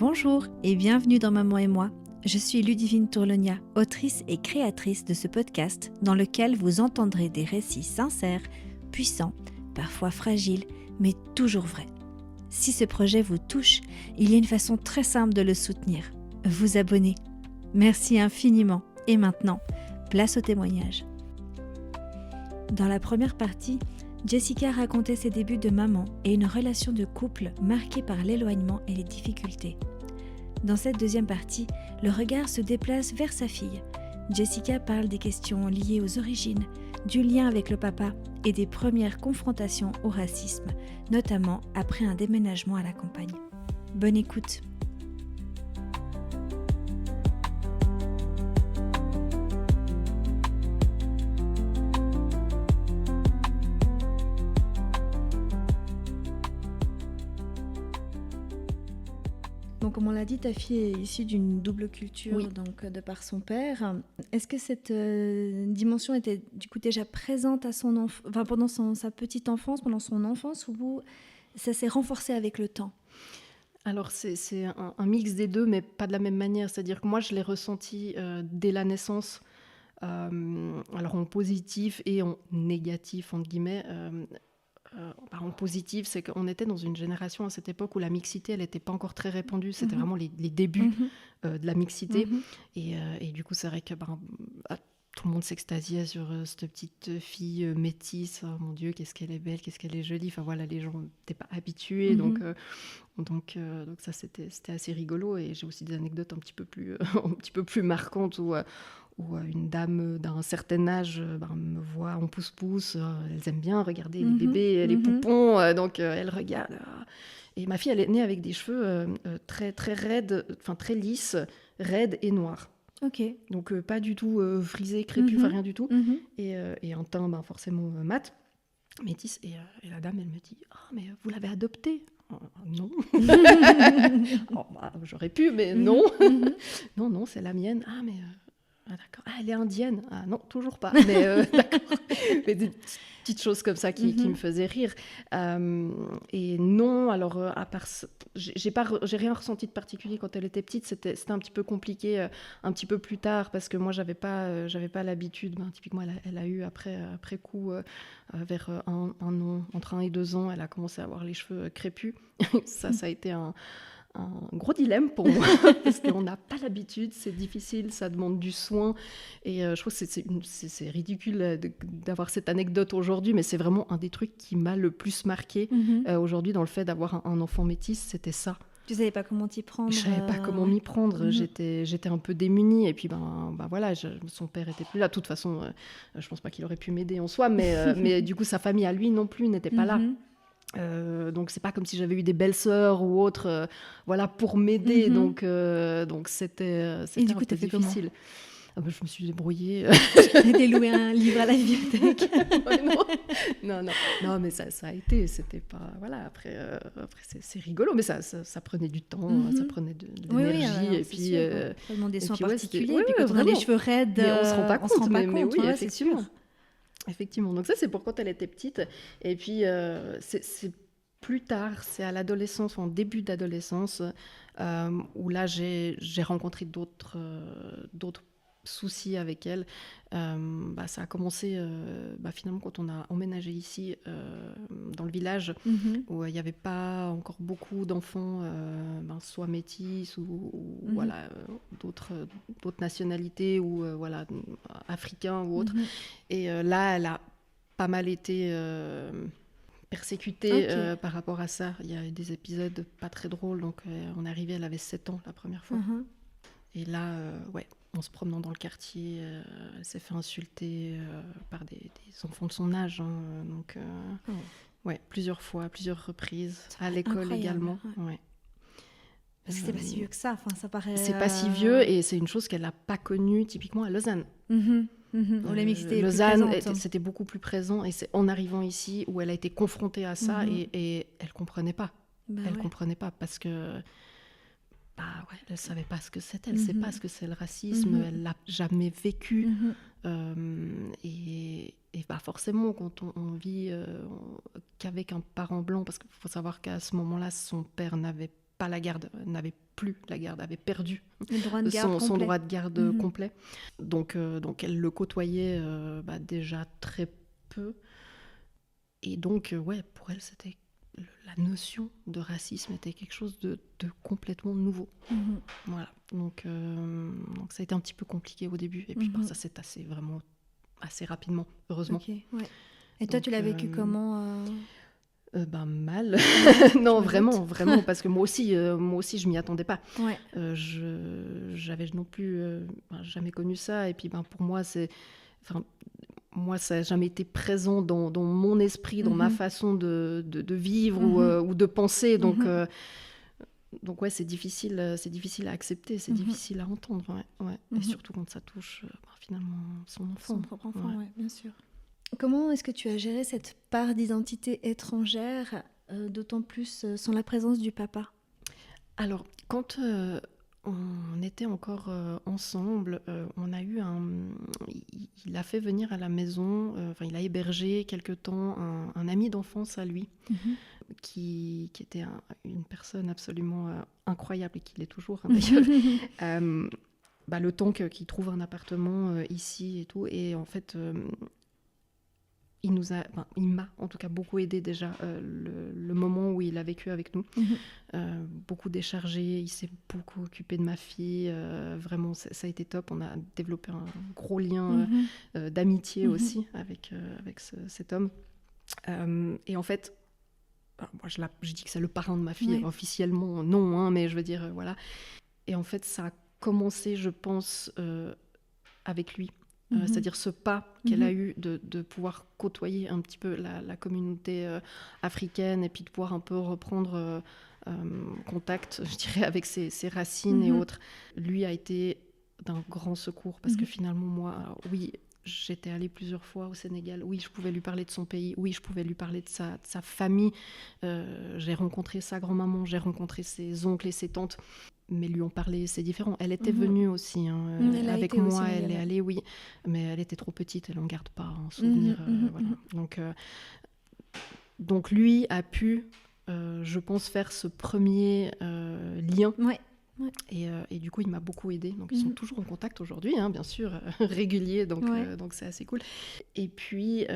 Bonjour et bienvenue dans Maman et moi. Je suis Ludivine Tourlonia, autrice et créatrice de ce podcast dans lequel vous entendrez des récits sincères, puissants, parfois fragiles, mais toujours vrais. Si ce projet vous touche, il y a une façon très simple de le soutenir. Vous abonner. Merci infiniment. Et maintenant, place au témoignage. Dans la première partie, Jessica racontait ses débuts de maman et une relation de couple marquée par l'éloignement et les difficultés. Dans cette deuxième partie, le regard se déplace vers sa fille. Jessica parle des questions liées aux origines, du lien avec le papa et des premières confrontations au racisme, notamment après un déménagement à la campagne. Bonne écoute. Bon, comme on l'a dit, ta fille est issue d'une double culture, Oui. donc de par son père. Est-ce que cette dimension était du coup déjà présente à pendant sa petite enfance, pendant son enfance, ou ça s'est renforcé avec le temps? Alors c'est un mix des deux, mais pas de la même manière. C'est-à-dire que moi, je l'ai ressenti dès la naissance, alors en positif et en négatif, entre guillemets. En positif, c'est qu'on était dans une génération à cette époque où la mixité, elle n'était pas encore très répandue. C'était vraiment les débuts de la mixité. Et du coup, c'est vrai que tout le monde s'extasiait sur cette petite fille métisse. Oh mon Dieu, qu'est-ce qu'elle est belle, qu'est-ce qu'elle est jolie. Enfin voilà, les gens n'étaient pas habitués. Donc ça, c'était assez rigolo. Et j'ai aussi des anecdotes un petit peu plus marquantes où une dame d'un certain âge me voit en pouce-pouce. Elles aiment bien regarder les bébés, les poupons, donc elle regarde. Et ma fille, elle est née avec des cheveux très, très raides, enfin très lisses, raides et noirs. Ok. Donc pas du tout frisé, crépus, enfin rien du tout. Et un teint forcément mat, métis. Et la dame, elle me dit « Ah, mais vous l'avez adoptée ?» Non. J'aurais pu, mais non. Non, c'est la mienne. Ah, mais... d'accord. Ah, elle est indienne. Ah non, toujours pas. Mais d'accord. Mais des petites choses comme ça qui me faisaient rire. Et non, alors à part, j'ai rien ressenti de particulier quand elle était petite. C'était un petit peu compliqué un petit peu plus tard parce que moi j'avais pas l'habitude. Typiquement, elle a eu après coup vers un an, entre 1 et 2 ans, elle a commencé à avoir les cheveux crépus. Ça a été un gros dilemme pour moi parce qu'on n'a pas l'habitude, c'est difficile, ça demande du soin et je trouve que c'est ridicule d'avoir cette anecdote aujourd'hui, mais c'est vraiment un des trucs qui m'a le plus marqué aujourd'hui dans le fait d'avoir un enfant métis, c'était ça. Tu savais pas comment t'y prendre? Je savais pas comment m'y prendre, j'étais un peu démunie et puis voilà, son père était plus là, de toute façon je pense pas qu'il aurait pu m'aider en soi, mais du coup sa famille à lui non plus n'était pas là. Donc c'est pas comme si j'avais eu des belles sœurs ou autres pour m'aider, donc c'était Et du coup, un peu t'as fait difficile. Je me suis débrouillée. T'as loué un livre à la bibliothèque? non, mais ça a été, c'était pas après c'est rigolo, mais ça prenait du temps, ça prenait de l'énergie, et puis ça demande des soins puis, particuliers, et puis quand on a les cheveux raides, mais on se rend pas compte, mais oui, ouais, effectivement. c'est sûr. Effectivement, donc ça c'est pour quand elle était petite, et puis c'est plus tard, c'est à l'adolescence, en début d'adolescence, où là j'ai rencontré d'autres soucis avec elle. Ça a commencé finalement quand on a emménagé ici dans le village, où il n'y avait pas encore beaucoup d'enfants soit métis ou d'autres nationalités ou africains ou autres. Et là elle a pas mal été persécutée par rapport à ça. Il y a eu des épisodes pas très drôles, donc on est arrivé, elle avait 7 ans la première fois. Et là, en se promenant dans le quartier, elle s'est fait insulter par des enfants de son âge. Donc, plusieurs fois, plusieurs reprises. À l'école également. Ouais. C'est pas si vieux que ça. Enfin, ça paraît... C'est pas si vieux, et c'est une chose qu'elle n'a pas connue typiquement à Lausanne. Où la mixité est Lausanne, plus présente. c'était beaucoup plus présent, et c'est en arrivant ici où elle a été confrontée à ça, et elle comprenait pas. Comprenait pas parce que... elle savait pas ce que c'était, elle sait pas ce que c'est le racisme, elle l'a jamais vécu. Et forcément, quand on vit qu'avec un parent blanc, parce qu'il faut savoir qu'à ce moment-là, son père n'avait pas la garde, n'avait plus la garde, avait perdu Le droit de garde son complet. droit de garde complet. Donc elle le côtoyait déjà très peu. Et donc, pour elle, c'était la notion de racisme était quelque chose de complètement nouveau. Voilà. Donc ça a été un petit peu compliqué au début. Et puis ça s'est tassé vraiment assez rapidement, heureusement. Ok, ouais. Et toi, tu l'as vécu comment Mal. Non, vraiment, parce que moi aussi, je m'y attendais pas. Ouais. J'avais non plus jamais connu ça. Et puis, pour moi, moi, ça n'a jamais été présent dans mon esprit, dans ma façon de vivre ou de penser. Donc, c'est difficile à accepter, c'est difficile à entendre. Ouais. Et surtout quand ça touche finalement son enfant. Son propre enfant, ouais, bien sûr. Comment est-ce que tu as géré cette part d'identité étrangère, d'autant plus sans la présence du papa ? Alors, quand on était encore ensemble, on a eu il a fait venir à la maison, il a hébergé quelque temps un ami d'enfance à lui, qui était une personne absolument incroyable et qui l'est toujours, d'ailleurs. Le temps qu'il trouve un appartement ici et tout, et en fait... il m'a en tout cas beaucoup aidé déjà le moment où il a vécu avec nous. Beaucoup déchargé, il s'est beaucoup occupé de ma fille. Vraiment, ça a été top. On a développé un gros lien d'amitié aussi avec cet homme. Et en fait, moi je dis que c'est le parrain de ma fille. Ouais. Officiellement, non, mais je veux dire, voilà. Et en fait, ça a commencé, je pense, avec lui. C'est-à-dire ce pas qu'elle a eu de pouvoir côtoyer un petit peu la communauté africaine et puis de pouvoir un peu reprendre contact, je dirais, avec ses racines et autres. Lui a été d'un grand secours parce que finalement, moi, oui, j'étais allée plusieurs fois au Sénégal. Oui, je pouvais lui parler de son pays. Oui, je pouvais lui parler de sa famille. J'ai rencontré sa grand-maman, j'ai rencontré ses oncles et ses tantes. Mais lui en parler, c'est différent. Elle était venue aussi avec moi, elle est allée, oui, mais elle était trop petite, elle n'en garde pas un souvenir. Voilà. Donc lui a pu, je pense, faire ce premier lien. Ouais. Et du coup, il m'a beaucoup aidée. Donc, ils sont toujours en contact aujourd'hui, bien sûr, régulier, donc c'est assez cool. Et puis,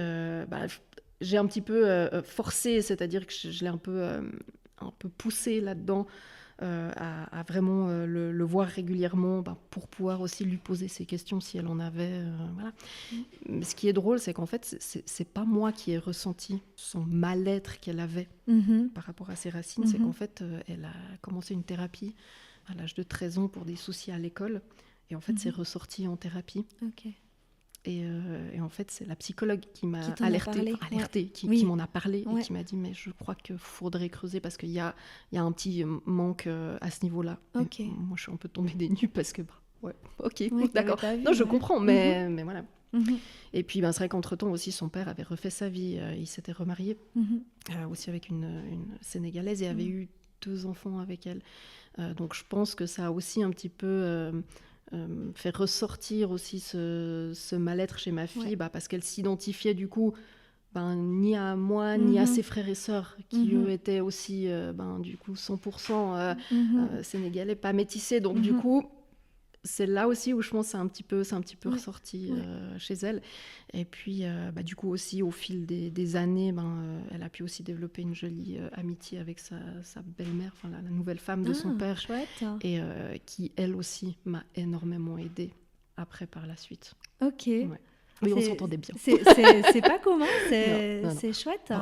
j'ai un petit peu forcé, c'est-à-dire que je l'ai un peu poussé là-dedans, à vraiment le voir régulièrement pour pouvoir aussi lui poser ses questions si elle en avait. Voilà. Mais ce qui est drôle, c'est qu'en fait, c'est pas moi qui ai ressenti son mal-être qu'elle avait par rapport à ses racines. C'est qu'en fait, elle a commencé une thérapie à l'âge de 13 ans pour des soucis à l'école. Et en fait, c'est ressorti en thérapie. Ok. Et en fait, c'est la psychologue qui m'a alertée, qui m'en a parlé et qui m'a dit, mais je crois qu'il faudrait creuser parce qu'il y a un petit manque à ce niveau-là. Okay. Moi, je suis un peu tombée des nues parce que, ok, ouais, d'accord. Non, je comprends, mais voilà. Et puis, c'est vrai qu'entre-temps aussi, son père avait refait sa vie. Il s'était remarié aussi avec une Sénégalaise et avait eu 2 enfants avec elle. Donc, je pense que ça a aussi un petit peu... fait ressortir aussi ce mal-être chez ma fille, parce qu'elle s'identifiait du coup ni à moi ni à ses frères et sœurs qui eux étaient aussi du coup 100% sénégalais, pas métissés, donc du coup c'est là aussi où je pense que c'est un petit peu ressorti chez elle. Et puis du coup aussi au fil des années, elle a pu aussi développer une jolie amitié avec sa belle-mère, la nouvelle femme de son père, chouette. Et qui elle aussi m'a énormément aidée après par la suite. Ok. Ouais. Oui, on s'entendait bien. C'est pas commun, c'est chouette.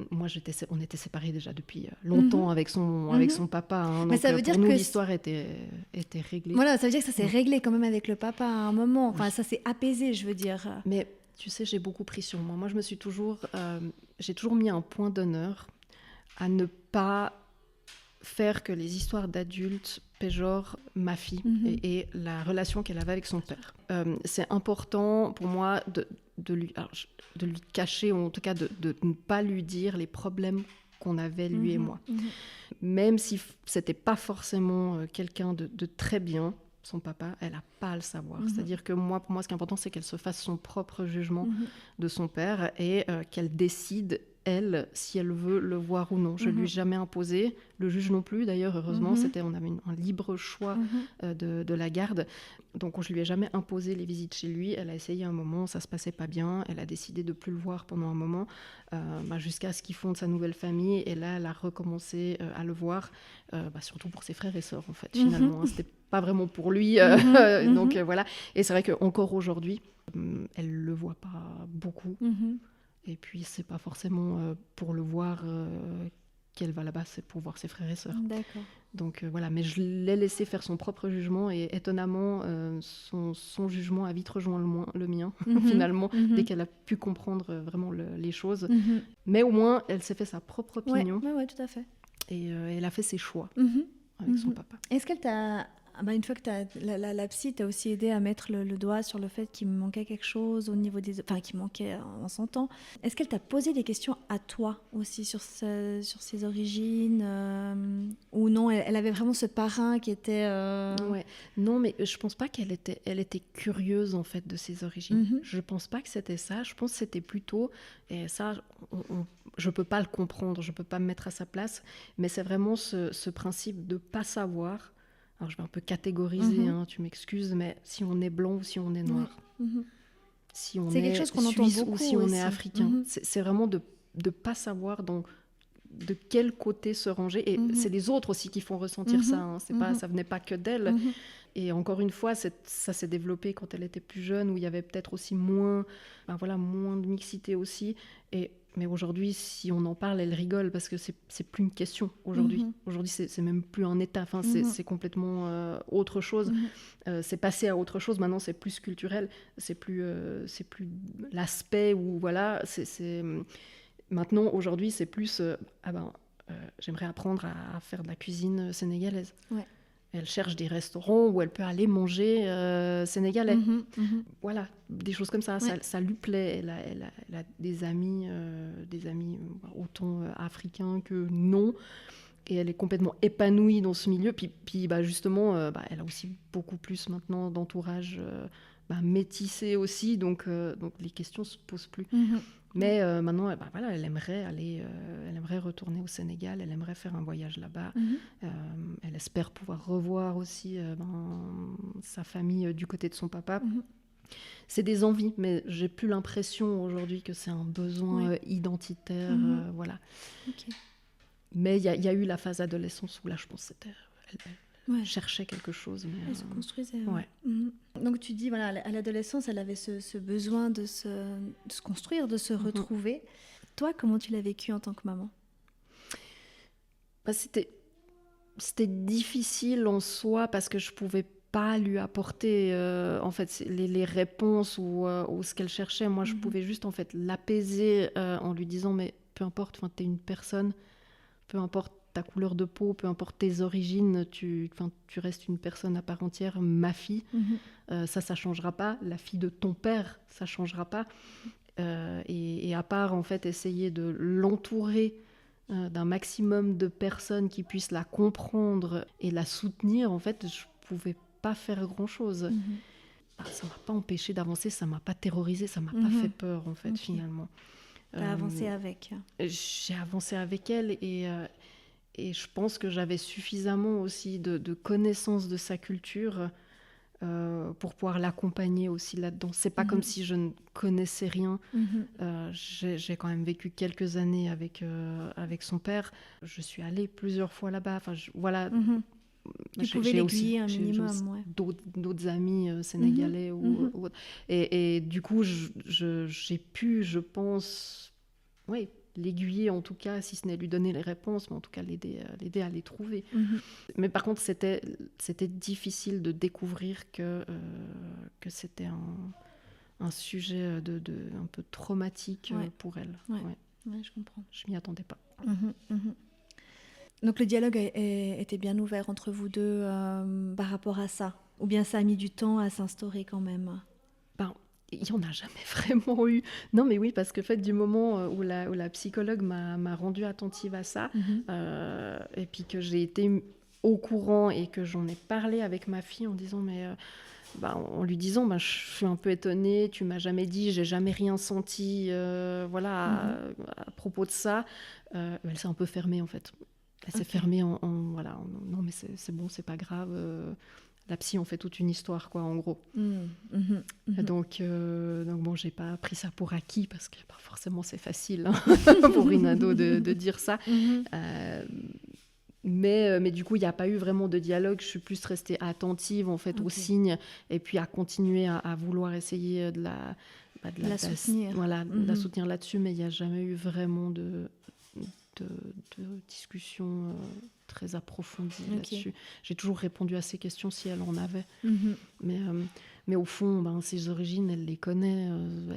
Moi, on était séparés déjà depuis longtemps avec son papa. Mais donc ça veut dire pour nous, que l'histoire était réglée. Voilà, ça veut dire que ça s'est réglé quand même avec le papa à un moment. Enfin, ça s'est apaisé, je veux dire. Mais tu sais, j'ai beaucoup pris sur moi. Moi, je me suis j'ai toujours mis un point d'honneur à ne pas faire que les histoires d'adultes péjorent ma fille et la relation qu'elle avait avec son père. C'est important pour moi de lui cacher, ou en tout cas de ne pas lui dire les problèmes qu'on avait, lui et moi. Même si c'était pas forcément quelqu'un de très bien, son papa, elle n'a pas à le savoir. C'est-à-dire que pour moi, ce qui est important, c'est qu'elle se fasse son propre jugement de son père et qu'elle décide elle, si elle veut le voir ou non. Je lui ai jamais imposé, le juge non plus d'ailleurs, heureusement, on avait un libre choix de la garde. Donc je lui ai jamais imposé les visites chez lui. Elle a essayé un moment, ça se passait pas bien. Elle a décidé de plus le voir pendant un moment, jusqu'à ce qu'il fonde sa nouvelle famille. Et là, elle a recommencé à le voir, surtout pour ses frères et sœurs en fait. Finalement, c'était pas vraiment pour lui. Donc voilà. Et c'est vrai qu'encore aujourd'hui, elle le voit pas beaucoup. Et puis c'est pas forcément pour le voir qu'elle va là-bas, c'est pour voir ses frères et sœurs. D'accord. Donc voilà, mais je l'ai laissé faire son propre jugement et étonnamment, son jugement a vite rejoint le mien, finalement, dès qu'elle a pu comprendre vraiment les choses. Mais au moins, elle s'est fait sa propre opinion. Ouais, tout à fait. Et elle a fait ses choix avec son papa. Est-ce qu'elle t'a... une fois que la psy t'a aussi aidé à mettre le doigt sur le fait qu'il me manquait quelque chose au niveau des... Enfin, qu'il manquait en son temps. Est-ce qu'elle t'a posé des questions à toi aussi sur ses origines ou non, elle avait vraiment ce parrain qui était... Ouais. Non, mais je pense pas qu'elle était curieuse en fait de ses origines. Je pense pas que c'était ça. Je pense que c'était plutôt... Et ça, je peux pas le comprendre, je peux pas me mettre à sa place. Mais c'est vraiment ce principe de pas savoir... Alors, je vais un peu catégoriser, tu m'excuses, mais si on est blanc ou si on est noir. Si on c'est est quelque chose qu'on entend suisse beaucoup ou si on aussi. est africain. C'est vraiment de ne pas savoir de quel côté se ranger. Et c'est les autres aussi qui font ressentir ça. Hein. Ça venait pas que d'elle. Et encore une fois, ça s'est développé quand elle était plus jeune, où il y avait peut-être aussi moins de mixité aussi. Mais aujourd'hui, si on en parle, elle rigole parce que c'est plus une question aujourd'hui. Aujourd'hui, c'est même plus un état. Enfin, c'est complètement autre chose. C'est passé à autre chose. Maintenant, c'est plus culturel. C'est plus l'aspect où voilà. Maintenant, aujourd'hui, c'est plus j'aimerais apprendre à faire de la cuisine sénégalaise. Ouais. Elle cherche des restaurants où elle peut aller manger sénégalais. Voilà, des choses comme ça. Ouais. Ça lui plaît. Elle a des amis autant africains que non. Et elle est complètement épanouie dans ce milieu. Puis justement, elle a aussi beaucoup plus maintenant d'entourage métissé aussi. Donc les questions ne se posent plus. Mais maintenant, elle aimerait retourner au Sénégal, elle aimerait faire un voyage là-bas. Elle espère pouvoir revoir aussi sa famille du côté de son papa. C'est des envies, mais j'ai plus l'impression aujourd'hui que c'est un besoin identitaire. Voilà. Okay. Mais il y a eu la phase adolescence où là, je pense que c'était... Elle cherchait quelque chose. Mais, elle se construisait. Ouais. Donc tu dis, voilà, à l'adolescence, elle avait ce besoin de se construire, de se retrouver. Toi, comment tu l'as vécu en tant que maman ? C'était difficile en soi parce que je ne pouvais pas lui apporter en fait, les réponses ou ce qu'elle cherchait. Moi, je pouvais juste en fait, l'apaiser en lui disant, mais peu importe, tu es une personne, peu importe ta couleur de peau, peu importe tes origines, tu restes une personne à part entière, ma fille. Ça changera pas. La fille de ton père, ça changera pas. Et à part, en fait, essayer de l'entourer d'un maximum de personnes qui puissent la comprendre et la soutenir, en fait, je pouvais pas faire grand-chose. Ça m'a pas empêché d'avancer, ça m'a pas terrorisée, ça m'a pas fait peur, en fait, finalement. T'as avancé avec. J'ai avancé avec elle et je pense que j'avais suffisamment aussi de connaissances de sa culture pour pouvoir l'accompagner aussi là-dedans. C'est pas comme si je ne connaissais rien. J'ai quand même vécu quelques années avec son père. Je suis allée plusieurs fois là-bas. Enfin, voilà. Tu pouvais l'aiguiller un minimum. Ouais. D'autres amis sénégalais ou autres. Et du coup, j'ai pu, je pense... Oui, l'aiguiller en tout cas, si ce n'est lui donner les réponses, mais en tout cas l'aider à les trouver. Mais par contre, c'était difficile de découvrir que c'était un sujet un peu traumatique pour elle. Ouais, je comprends. Je m'y attendais pas. Donc le dialogue était bien ouvert entre vous deux par rapport à ça, ou bien ça a mis du temps à s'instaurer quand même? Il n'y en a jamais vraiment eu. Non, mais oui, parce que fait, du moment où la psychologue m'a rendue attentive à ça, et puis que j'ai été au courant et que j'en ai parlé avec ma fille en disant, mais en lui disant je suis un peu étonnée, tu m'as jamais dit, j'ai jamais rien senti à propos de ça. Elle s'est un peu fermée en fait. Elle s'est fermée non mais c'est bon, c'est pas grave. La psy en fait toute une histoire quoi en gros. Donc bon, j'ai pas pris ça pour acquis parce que forcément c'est facile pour une ado de dire ça. Mais du coup, il n'y a pas eu vraiment de dialogue. Je suis plus restée attentive en fait aux signes et puis à continuer à vouloir essayer de la soutenir. De la soutenir là-dessus. Mais il n'y a jamais eu vraiment de discussion très approfondie là-dessus. J'ai toujours répondu à ses questions si elle en avait. Mais au fond, ses origines, elle les connaît.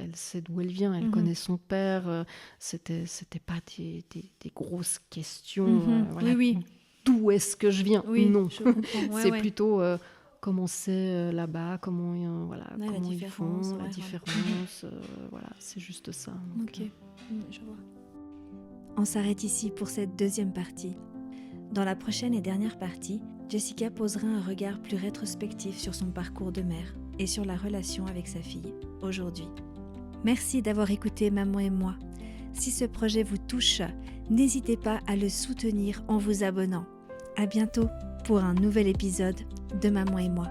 Elle sait d'où elle vient. Elle connaît son père. C'était pas des grosses questions. Oui. D'où est-ce que je viens? Non. C'est plutôt comment c'est là-bas, comment ils font, la différence. C'est juste ça. Donc, je vois. On s'arrête ici pour cette deuxième partie. Dans la prochaine et dernière partie, Jessica posera un regard plus rétrospectif sur son parcours de mère et sur la relation avec sa fille, aujourd'hui. Merci d'avoir écouté Maman et moi. Si ce projet vous touche, n'hésitez pas à le soutenir en vous abonnant. À bientôt pour un nouvel épisode de Maman et moi.